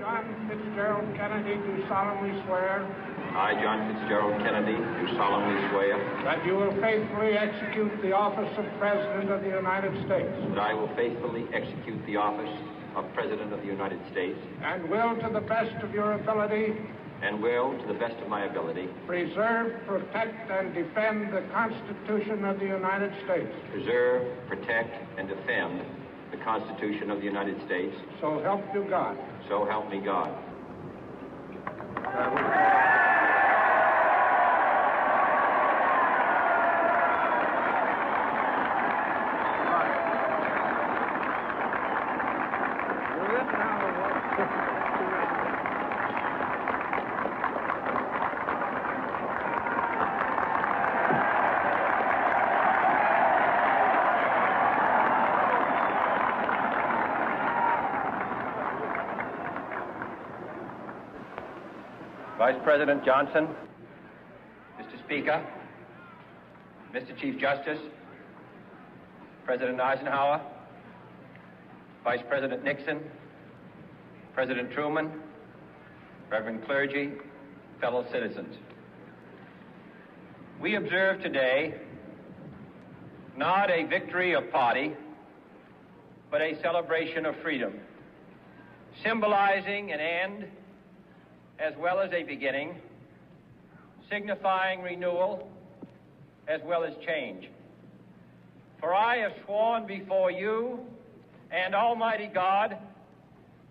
John Fitzgerald Kennedy, do solemnly swear. I, John Fitzgerald Kennedy, do solemnly swear. That you will faithfully execute the office of President of the United States. That I will faithfully execute the office of President of the United States. And will, to the best of your ability. And will, to the best of my ability. Preserve, protect, and defend the Constitution of the United States. Preserve, protect, and defend the Constitution of the United States. So help you God. So help me God. Vice President Johnson, Mr. Speaker, Mr. Chief Justice, President Eisenhower, Vice President Nixon, President Truman, Reverend clergy, fellow citizens. We observe today not a victory of party, but a celebration of freedom, symbolizing an end as well as a beginning, signifying renewal as well as change. For I have sworn before you and Almighty God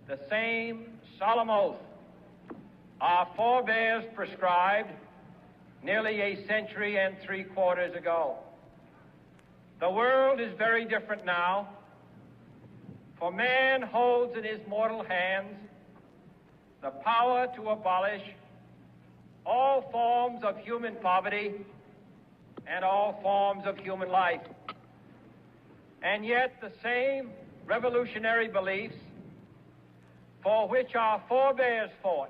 the same solemn oath our forebears prescribed nearly a century and 3/4 ago. The world is very different now, for man holds in his mortal hands the power to abolish all forms of human poverty and all forms of human life. And yet the same revolutionary beliefs for which our forebears fought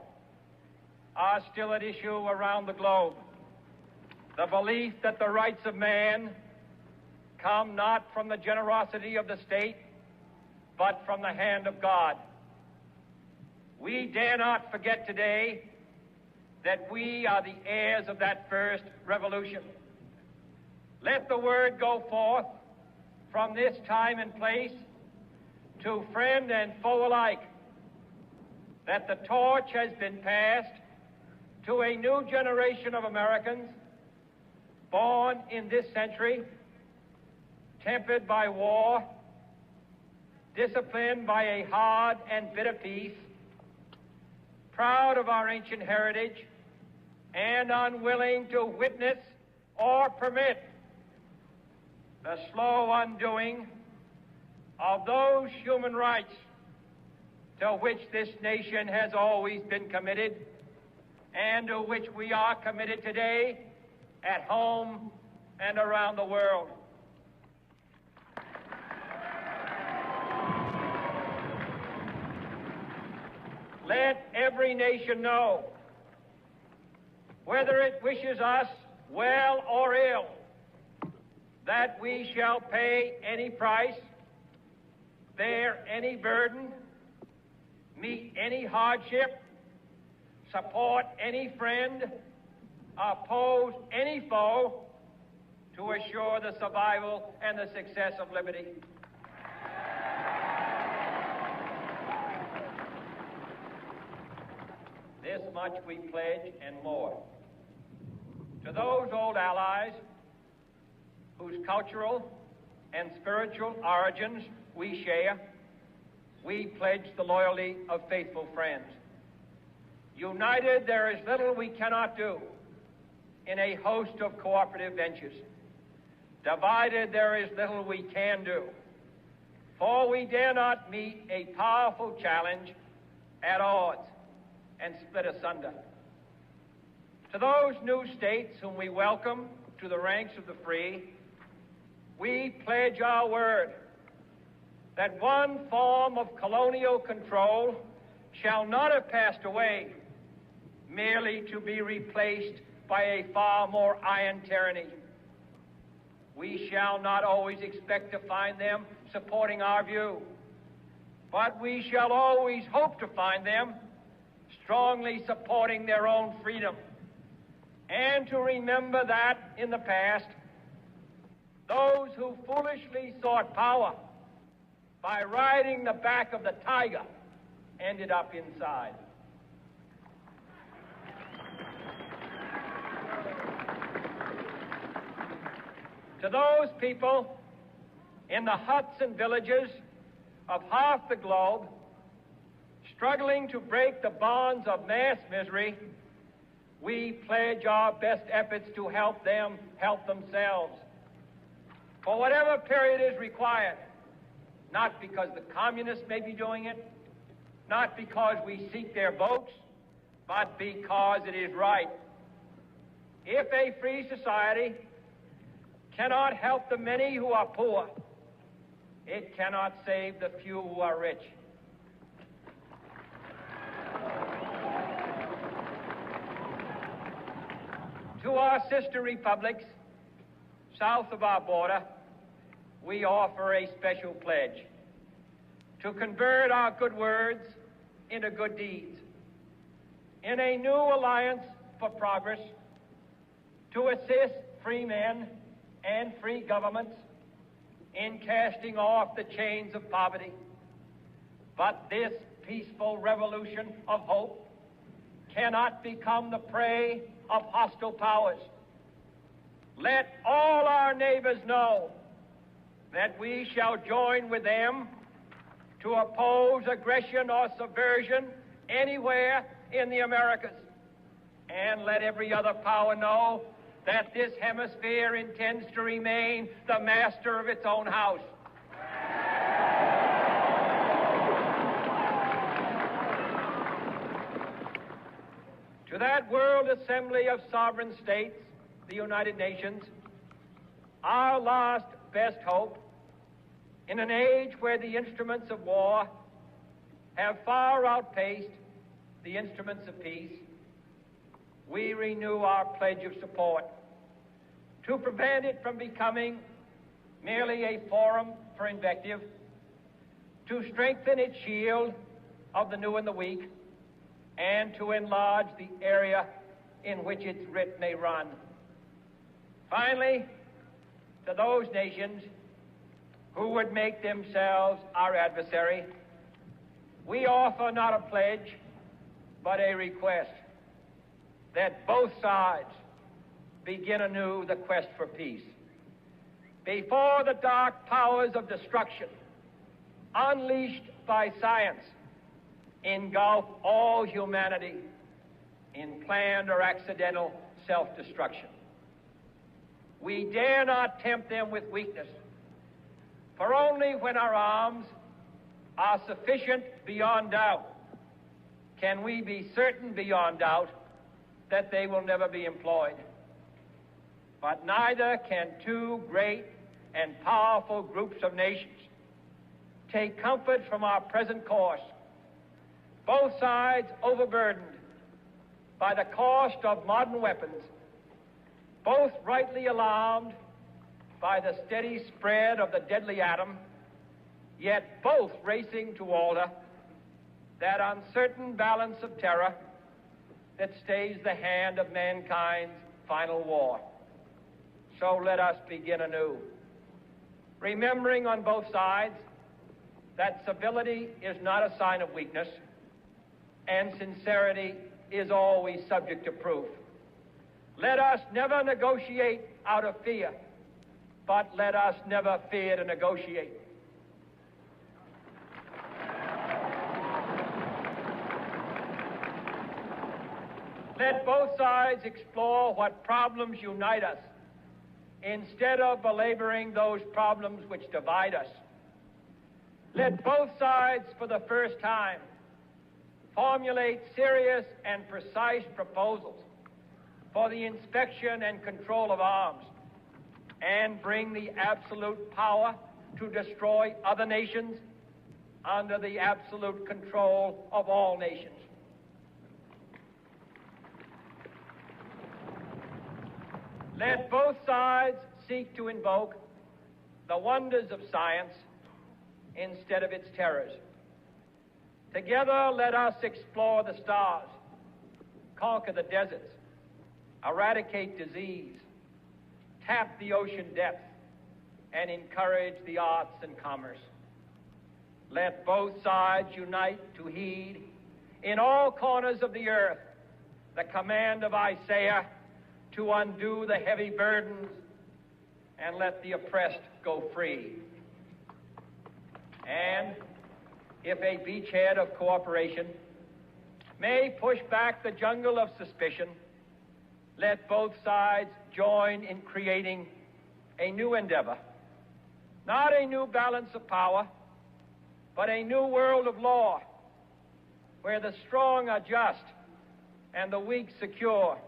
are still at issue around the globe. The belief that the rights of man come not from the generosity of the state, but from the hand of God. We dare not forget today that we are the heirs of that first revolution. Let the word go forth from this time and place to friend and foe alike that the torch has been passed to a new generation of Americans born in this century, tempered by war, disciplined by a hard and bitter peace, proud of our ancient heritage, and unwilling to witness or permit the slow undoing of those human rights to which this nation has always been committed and to which we are committed today at home and around the world. Let every nation know, whether it wishes us well or ill, that we shall pay any price, bear any burden, meet any hardship, support any friend, oppose any foe to assure the survival and the success of liberty. This much we pledge and more. To those old allies whose cultural and spiritual origins we share, we pledge the loyalty of faithful friends. United, there is little we cannot do in a host of cooperative ventures. Divided, there is little we can do, for we dare not meet a powerful challenge at odds and split asunder. To those new states whom we welcome to the ranks of the free, we pledge our word that one form of colonial control shall not have passed away merely to be replaced by a far more iron tyranny. We shall not always expect to find them supporting our view, but we shall always hope to find them strongly supporting their own freedom, and to remember that in the past, those who foolishly sought power by riding the back of the tiger ended up inside. To those people in the huts and villages of half the globe struggling to break the bonds of mass misery, we pledge our best efforts to help them help themselves for whatever period is required, not because the communists may be doing it, not because we seek their votes, but because it is right. If a free society cannot help the many who are poor, it cannot save the few who are rich. To our sister republics south of our border, we offer a special pledge to convert our good words into good deeds, in a new alliance for progress, to assist free men and free governments in casting off the chains of poverty. But this peaceful revolution of hope cannot become the prey of hostile powers. Let all our neighbors know that we shall join with them to oppose aggression or subversion anywhere in the Americas. And let every other power know that this hemisphere intends to remain the master of its own house. To that World Assembly of Sovereign States, the United Nations, our last best hope, in an age where the instruments of war have far outpaced the instruments of peace, we renew our pledge of support to prevent it from becoming merely a forum for invective, to strengthen its shield of the new and the weak, and to enlarge the area in which its writ may run. Finally, to those nations who would make themselves our adversary, we offer not a pledge, but a request that both sides begin anew the quest for peace. Before the dark powers of destruction, unleashed by science, engulf all humanity in planned or accidental self-destruction. We dare not tempt them with weakness, for only when our arms are sufficient beyond doubt can we be certain beyond doubt that they will never be employed. But neither can two great and powerful groups of nations take comfort from our present course, both sides overburdened by the cost of modern weapons, both rightly alarmed by the steady spread of the deadly atom, yet both racing to alter that uncertain balance of terror that stays the hand of mankind's final war. So let us begin anew, remembering on both sides that civility is not a sign of weakness, and sincerity is always subject to proof. Let us never negotiate out of fear, but let us never fear to negotiate. Let both sides explore what problems unite us, instead of belaboring those problems which divide us. Let both sides, for the first time, formulate serious and precise proposals for the inspection and control of arms, and bring the absolute power to destroy other nations under the absolute control of all nations. Let both sides seek to invoke the wonders of science instead of its terrors. Together, let us explore the stars, conquer the deserts, eradicate disease, tap the ocean depths, and encourage the arts and commerce. Let both sides unite to heed in all corners of the earth the command of Isaiah to undo the heavy burdens and let the oppressed go free. And if a beachhead of cooperation may push back the jungle of suspicion, let both sides join in creating a new endeavor, not a new balance of power, but a new world of law, where the strong are just and the weak secure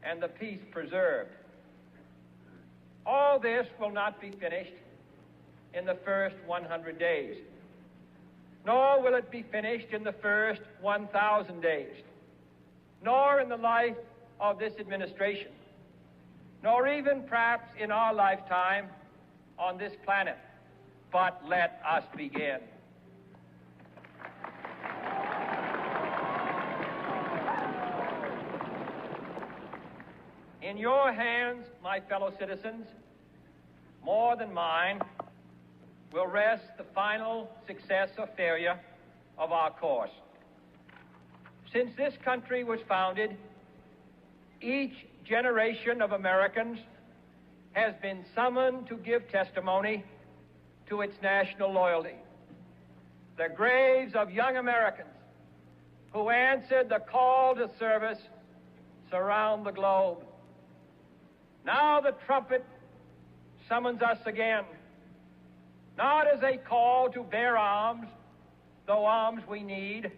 and the peace preserved. All this will not be finished in the first 100 days, nor will it be finished in the first 1,000 days, nor in the life of this administration, nor even perhaps in our lifetime on this planet. But let us begin. In your hands, my fellow citizens, more than mine, will rest the final success or failure of our course. Since this country was founded, each generation of Americans has been summoned to give testimony to its national loyalty. The graves of young Americans who answered the call to service surround the globe. Now the trumpet summons us again, not as a call to bear arms, though arms we need,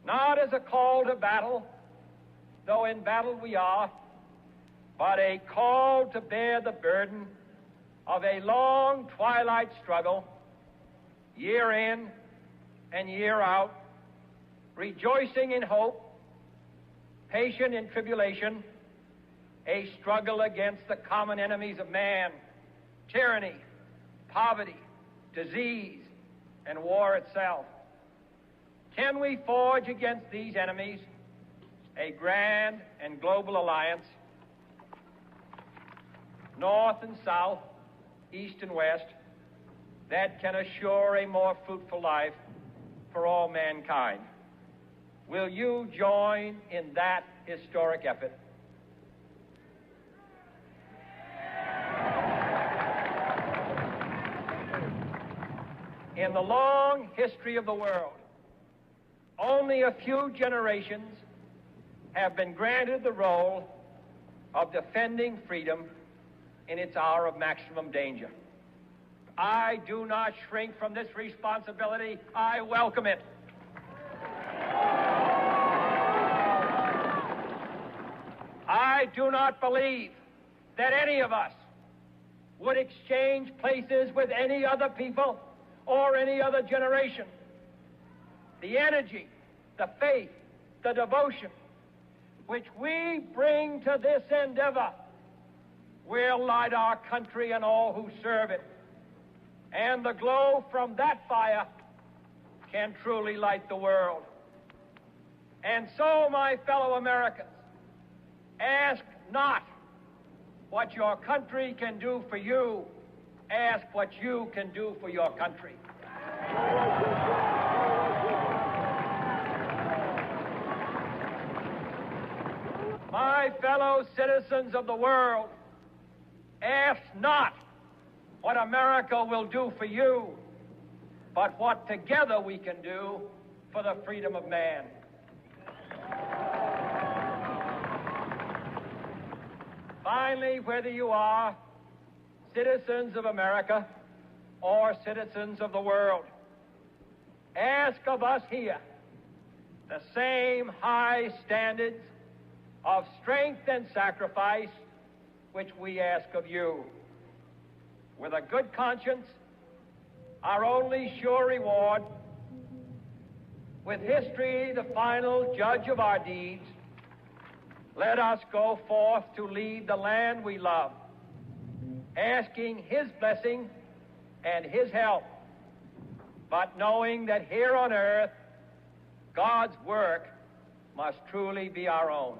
not as a call to battle, though in battle we are, but a call to bear the burden of a long twilight struggle, year in and year out, rejoicing in hope, patient in tribulation, a struggle against the common enemies of man, tyranny, poverty, disease, and war itself. Can we forge against these enemies a grand and global alliance, North and South, East and West, that can assure a more fruitful life for all mankind? Will you join in that historic effort? In the long history of the world, only a few generations have been granted the role of defending freedom in its hour of maximum danger. I do not shrink from this responsibility. I welcome it. I do not believe that any of us would exchange places with any other people or any other generation. The energy, the faith, the devotion which we bring to this endeavor will light our country and all who serve it. And the glow from that fire can truly light the world. And so, my fellow Americans, ask not what your country can do for you. Ask what you can do for your country. My fellow citizens of the world, ask not what America will do for you, but what together we can do for the freedom of man. Finally, whether you are citizens of America or citizens of the world, ask of us here the same high standards of strength and sacrifice which we ask of you. With a good conscience, our only sure reward, with history the final judge of our deeds, let us go forth to lead the land we love, asking his blessing and his help but knowing that here on earth, God's work must truly be our own.